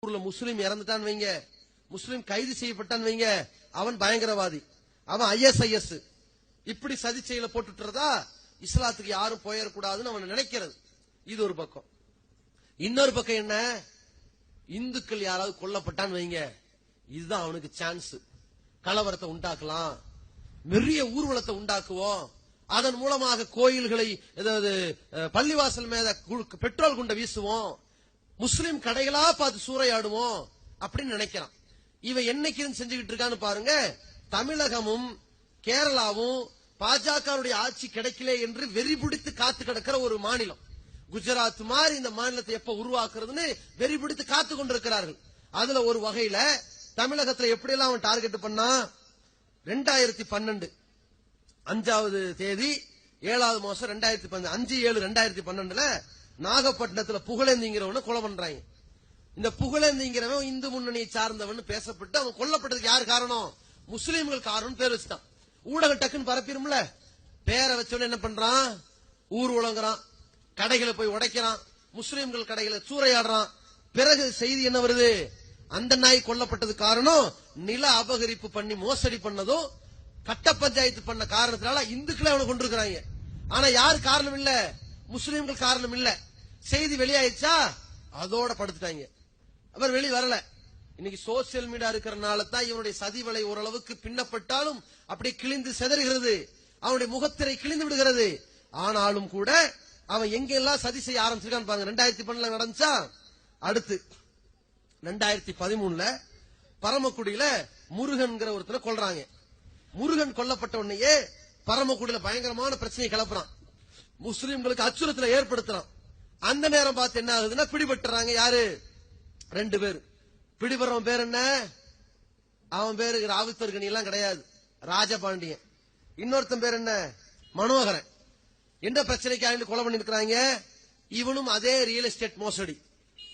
ஊர்ல முஸ்லீம் இறந்துட்டான் வைங்க, முஸ்லீம் கைது செய்யப்பட்டான் வைங்க, அவன் பயங்கரவாதி, அவன் ISIS இப்படி சதி செயல போட்டுட்டுறதா இஸ்லாத்துக்கு யாரும் போயிடக்கூடாதுன்னு அவன் நினைக்கிறது. இது ஒரு பக்கம். இன்னொரு பக்கம் என்ன, இந்துக்கள் யாராவது கொல்லப்பட்டான்னு வைங்க, இதுதான் அவனுக்கு சான்ஸ், கலவரத்தை உண்டாக்கலாம், பெரிய ஊர்வலத்தை உண்டாக்குவோம், அதன் மூலமாக கோயில்களை ஏதாவது பள்ளிவாசல் மேல பெட்ரோல் குண்டை வீசுவோம், முஸ்லிம் கடைகளா பார்த்து சூறையாடுவோம் அப்படின்னு நினைக்கிறான். இவன் என்னைக்கு செஞ்சுக்கிட்டு இருக்கான்னு பாருங்க. தமிழகமும் கேரளாவும் பாஜகவுடைய ஆட்சி கிடைக்கல என்று வெறி பிடித்து காத்து கிடக்கிற ஒரு மாநிலம். குஜராத் மாதிரி இந்த மாநிலத்தை எப்ப உருவாக்குறதுன்னு வெறி பிடித்து காத்து கொண்டிருக்கிறார்கள். அதுல ஒரு வகையில தமிழகத்துல எப்படி எல்லாம் அவன் டார்கெட் பண்ணா, 2012 5வது தேதி 7வது மாசம் 5/7/2012 நாகப்பட்டினத்துல புகழேந்திங்கிறவன கொலை பண்றாங்க. இந்த புகழேந்திங்கிறவன் இந்து முன்னணியை சார்ந்தவன் பேசப்பட்டு அவன் கொல்லப்பட்டதுக்கு யார் காரணம், முஸ்லீம்கள் காரணம் பேர் வச்சுட்டான். ஊடகம் டக்குன்னு பரப்பிடும்ல, பேரை வச்சவன என்ன பண்றான், ஊர் உலங்குறான், கடைகளை போய் உடைக்கிறான், முஸ்லீம்கள் கடைகளை சூறையாடுறான். பிறகு செய்தி என்ன வருது, அந்த நாய் கொல்லப்பட்டது காரணம் நில அபகரிப்பு பண்ணி மோசடி பண்ணதும் கட்ட பஞ்சாயத்து பண்ண காரணத்தினால இந்துக்களை அவனை கொண்டிருக்கிறாங்க. ஆனா யார் காரணம் இல்ல, முஸ்லீம்கள் காரணம் இல்ல. செய்தி வெளியாயிடுச்சா, அதோட படுத்துட்டாங்க. அவர் வெளியே வரல. இன்னைக்கு சோசியல் மீடியா இருக்கிறனால தான் இவனுடைய சதி வலை ஓரளவுக்கு பின்னப்பட்டாலும் அப்படியே கிழிந்து செதறுகிறது, அவனுடைய முகத்திரை கிழிந்து விடுகிறது. ஆனாலும் கூட அவன் எங்கெல்லாம் சதி செய்ய ஆரம்பிச்சிருக்கான்னு பாருங்க. 2012 நடந்துச்சா, அடுத்து 2013 பரமக்குடியில முருகன்கிற ஒருத்தனை கொல்றாங்க. முருகன் கொல்லப்பட்ட உடனேயே பரமக்குடியில பயங்கரமான பிரச்சனை கிளப்புறான், முஸ்லிம்களுக்கு அச்சுறுத்தலை ஏற்படுத்துறான். அந்த நேரம் பார்த்து என்ன ஆகுதுன்னா, பிடிபட்டுறாங்க. யாரு, 2 பேர். பிடிபடுறவன் பேர் என்ன, அவன் பேரு ராவுத்தர்கனி எல்லாம் கிடையாது, ராஜபாண்டியன். இன்னொருத்தன் பேர் என்ன, மனோகரன். எந்த பிரச்சனைக்காக கொலை பண்ணிருக்கிறாங்க, இவனும் அதே ரியல் எஸ்டேட் மோசடி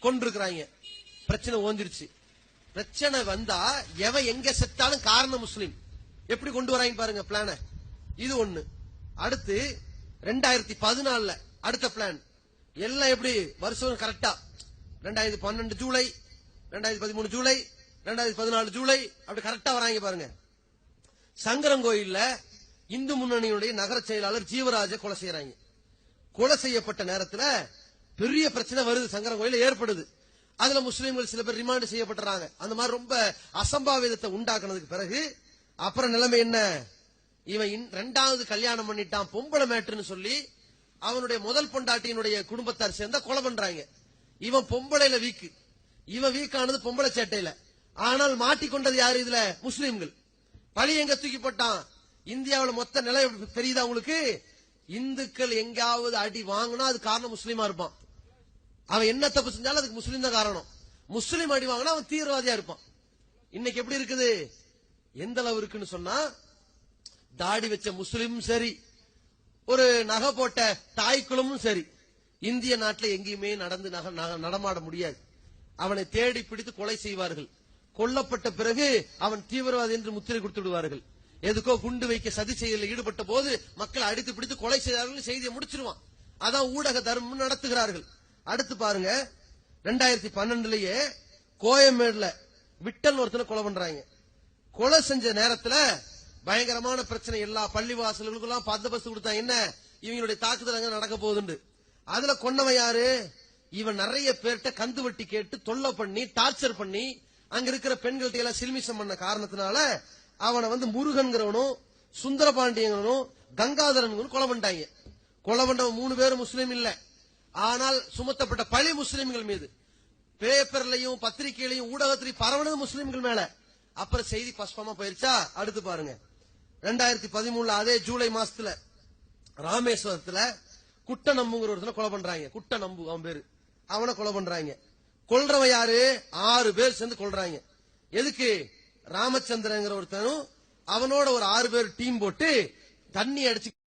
கொண்டிருக்கிறாங்க. பிரச்சனை ஓந்திருச்சு. பிரச்சனை வந்தா எவன் எங்க செத்தாலும் காரணம் முஸ்லீம். எப்படி கொண்டு வராங்க பாருங்க பிளான. இது ஒண்ணு. அடுத்து 2014 அடுத்த பிளான் எல்லாம் எப்படி வருஷம் கரெக்டா 2012 ஜூலை, 2013 ஜூலை, 2014 ஜூலை அப்படி கரெக்டா வராங்க பாருங்க. சங்கரங்கோயில்ல இந்து முன்னணியுடைய நகர செயலாளர் ஜீவராஜ கொலை செய்யறாங்க. கொலை செய்யப்பட்ட நேரத்தில் பெரிய பிரச்சனை வருது, சங்கரங்கோயில ஏற்படுது. அதுல முஸ்லீம்கள் சில பேர் ரிமாண்ட் செய்யப்பட்டுறாங்க. அந்த மாதிரி ரொம்ப அசம்பாவிதத்தை உண்டாக்குனதுக்கு பிறகு அப்புறம் நிலைமை என்ன, இவன் 2வது கல்யாணம் பண்ணிட்டான், பொம்பளை மேட்டுன்னு சொல்லி அவனுடைய முதல் பொண்டாட்டியினுடைய குடும்பத்தார் சேர்ந்தா கொலை பண்றாங்க. இவன் பொம்பளையில வீக்கு, இவன் வீக்கானது பொம்பளை சேட்டையில. ஆனால் மாட்டிக்கொண்டது யாரு இதுல, முஸ்லீம்கள். பழி எங்க தூக்கி போட்டான், இந்தியாவில் மொத்த நிலை தெரியுதா உங்களுக்கு, இந்துக்கள் எங்காவது அடி வாங்கினா அது காரணம் முஸ்லீமா இருப்பான். அவன் என்ன தப்பு செஞ்சாலும் அதுக்கு முஸ்லீம் தான் காரணம். முஸ்லீம் அடி வாங்கினா அவன் தீவிரவாதியா இருப்பான். இன்னைக்கு எப்படி இருக்குது, எந்த அளவு இருக்குன்னு சொன்னா, தாடி வச்ச முஸ்லீமும் சரி, ஒரு நகை போட்ட தாய்க்குளமும் சரி, இந்திய நாட்டில் எங்கேயுமே நடமாட முடியாது. அவனை தேடி பிடித்து கொலை செய்வார்கள். கொல்லப்பட்ட பிறகு அவன் தீவிரவாதி என்று முத்திரை கொடுத்து விடுவார்கள். எதுக்கோ குண்டு வைக்க சதி செயலில் ஈடுபட்ட போது மக்களை அடித்து பிடித்து கொலை செய்தார்கள், செய்தியை முடிச்சிருவான். அதான் ஊடக தர்மம் நடத்துகிறார்கள். அடுத்து பாருங்க, 2012 கோயம்பேடுல விட்டல் ஒருத்தனை கொலை பண்றாங்க. கொலை செஞ்ச நேரத்துல பயங்கரமான பிரச்சனை, எல்லா பள்ளிவாசல்களுக்கெல்லாம் பந்தோபஸ்து கொடுத்தாங்க. என்ன, இவங்களுடைய தாக்குதல் அங்க நடக்க போகுதுன்னு. அதுல கொன்னவன் யாரு, இவன் நிறைய பேர்கிட்ட கந்து வட்டி கேட்டு தொல்லை பண்ணி டார்ச்சர் பண்ணி அங்க இருக்கிற பெண்கள்ட்ட எல்லாம் சில்மிஷம் பண்ண காரணத்தினால அவனை முருகன்கிறவனும் சுந்தரபாண்டியனும் கங்காதரன் கொலை பண்ணிட்டாங்க. கொலை பண்ணவன் 3 பேரும் முஸ்லீம் இல்ல, ஆனால் சுமத்தப்பட்ட பழி முஸ்லீம்கள் மீது. பேப்பர்லயும் பத்திரிகையிலையும் ஊடகத்திலையும் பரவனது முஸ்லீம்கள் மேல. அப்புறம் செய்தி பஸ்பமா போயிருச்சா. அடுத்து பாருங்க, 2013 அதே ஜூலை மாசத்துல ராமேஸ்வரத்துல குட்டநம்புங்கிற ஒருத்தனை கொலை பண்றாங்க. குட்டநம்பு அவன் பேரு, அவனை கொலை பண்றாங்க. கொல்றவன் யாரு, 6 பேர் சேர்ந்து கொல்றாங்க. எதுக்கு, ராமச்சந்திரங்கிற ஒருத்தனும் அவனோட ஒரு 6 பேர் டீம் போட்டு தண்ணி அடிச்சு